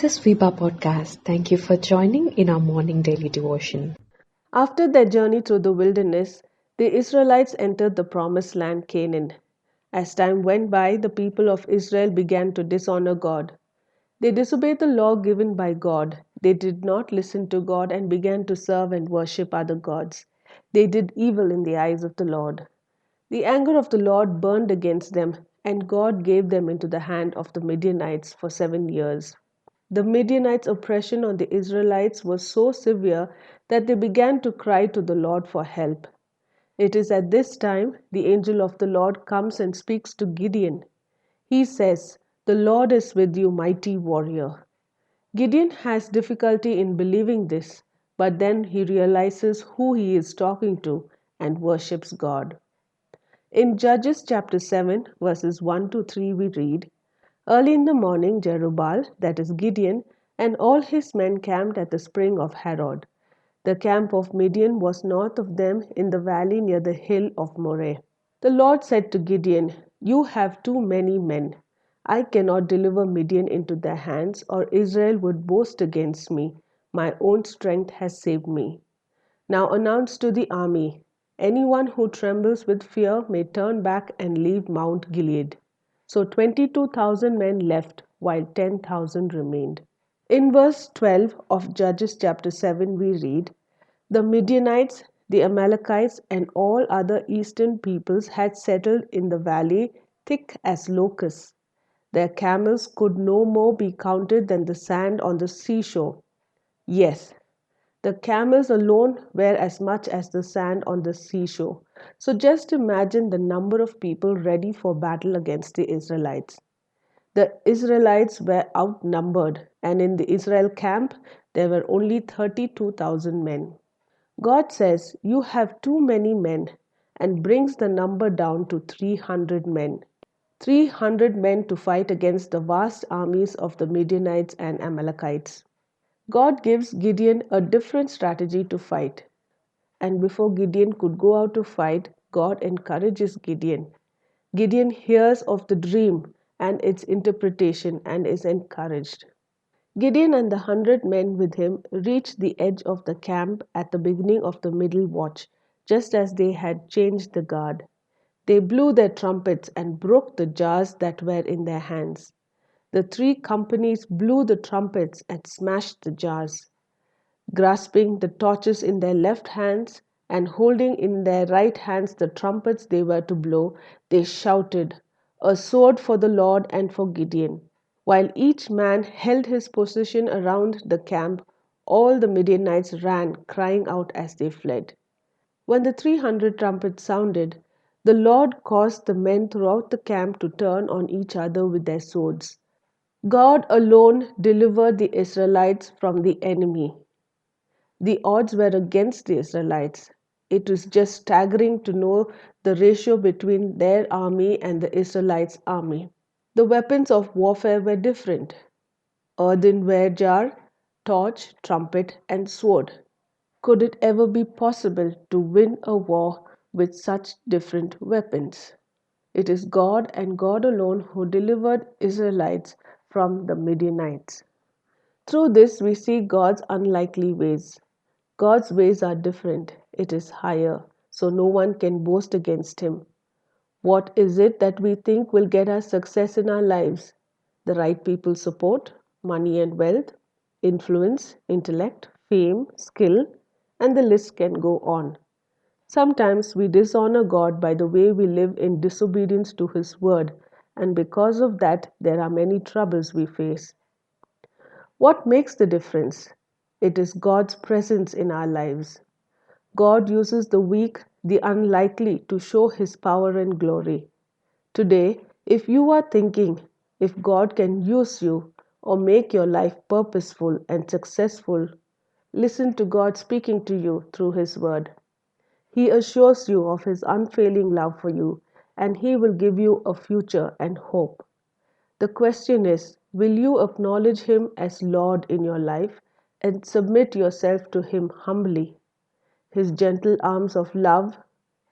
This is Vipa Podcast. Thank you for joining in our morning daily devotion. After their journey through the wilderness, the Israelites entered the promised land Canaan. As time went by, the people of Israel began to dishonor God. They disobeyed the law given by God. They did not listen to God and began to serve and worship other gods. They did evil in the eyes of the Lord. The anger of the Lord burned against them, and God gave them into the hand of the Midianites for 7 years. The Midianites' oppression on the Israelites was so severe that they began to cry to the Lord for help. It is at this time the angel of the Lord comes and speaks to Gideon. He says, "The Lord is with you, mighty warrior." Gideon has difficulty in believing this, but then he realizes who he is talking to and worships God. In Judges chapter 7, verses 1 to 3, we read, "Early in the morning, Jerubbaal, that is Gideon, and all his men camped at the spring of Harod. The camp of Midian was north of them in the valley near the hill of Moreh. The Lord said to Gideon, 'You have too many men. I cannot deliver Midian into their hands, or Israel would boast against me. My own strength has saved me.' Now announce to the army, 'Anyone who trembles with fear may turn back and leave Mount Gilead.' So 22,000 men left, while 10,000 remained." In verse 12 of Judges chapter 7, we read, "The Midianites, the Amalekites, and all other eastern peoples had settled in the valley thick as locusts. Their camels could no more be counted than the sand on the seashore. Yes, the camels alone were as much as the sand on the seashore. So just imagine the number of people ready for battle against the Israelites. The Israelites were outnumbered, and in the Israel camp there were only 32,000 men. God says, 'You have too many men,' and brings the number down to 300 men. 300 men to fight against the vast armies of the Midianites and Amalekites. God gives Gideon a different strategy to fight. And before Gideon could go out to fight, God encourages Gideon. Gideon hears of the dream and its interpretation and is encouraged. Gideon and the 100 men with him reached the edge of the camp at the beginning of the middle watch, just as they had changed the guard. They blew their trumpets and broke the jars that were in their hands. The 3 companies blew the trumpets and smashed the jars. Grasping the torches in their left hands and holding in their right hands the trumpets they were to blow, they shouted, "A sword for the Lord and for Gideon." While each man held his position around the camp, all the Midianites ran, crying out as they fled. When the 300 trumpets sounded, the Lord caused the men throughout the camp to turn on each other with their swords. God alone delivered the Israelites from the enemy. The odds were against the Israelites. It was just staggering to know the ratio between their army and the Israelites' army. The weapons of warfare were different: earthenware jar, torch, trumpet, and sword. Could it ever be possible to win a war with such different weapons? It is God and God alone who delivered Israelites from the Midianites. Through this, we see God's unlikely ways. God's ways are different. It is higher, so no one can boast against Him. What is it that we think will get us success in our lives? The right people's support, money and wealth, influence, intellect, fame, skill, and the list can go on. Sometimes we dishonor God by the way we live in disobedience to His word, and because of that, there are many troubles we face. What makes the difference? It is God's presence in our lives. God uses the weak, the unlikely to show His power and glory. Today, if you are thinking if God can use you or make your life purposeful and successful, listen to God speaking to you through His word. He assures you of His unfailing love for you, and He will give you a future and hope. The question is, will you acknowledge Him as Lord in your life and submit yourself to Him humbly? His gentle arms of love,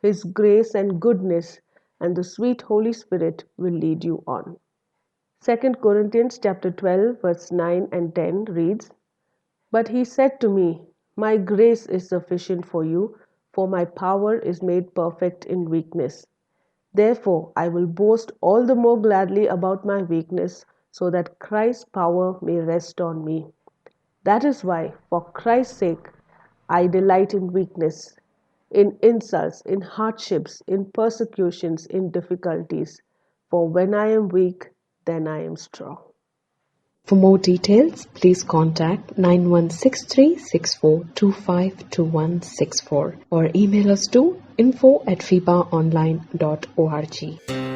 His grace and goodness, and the sweet Holy Spirit will lead you on. 2 Corinthians chapter 12 verse 9 and 10 reads, "But he said to me, My grace is sufficient for you, for my power is made perfect in weakness. Therefore I will boast all the more gladly about my weakness, so that Christ's power may rest on me. That is why, for Christ's sake, I delight in weakness, in insults, in hardships, in persecutions, in difficulties. For when I am weak, then I am strong." For more details, please contact 916364252164 or email us to info@fibaonline.org.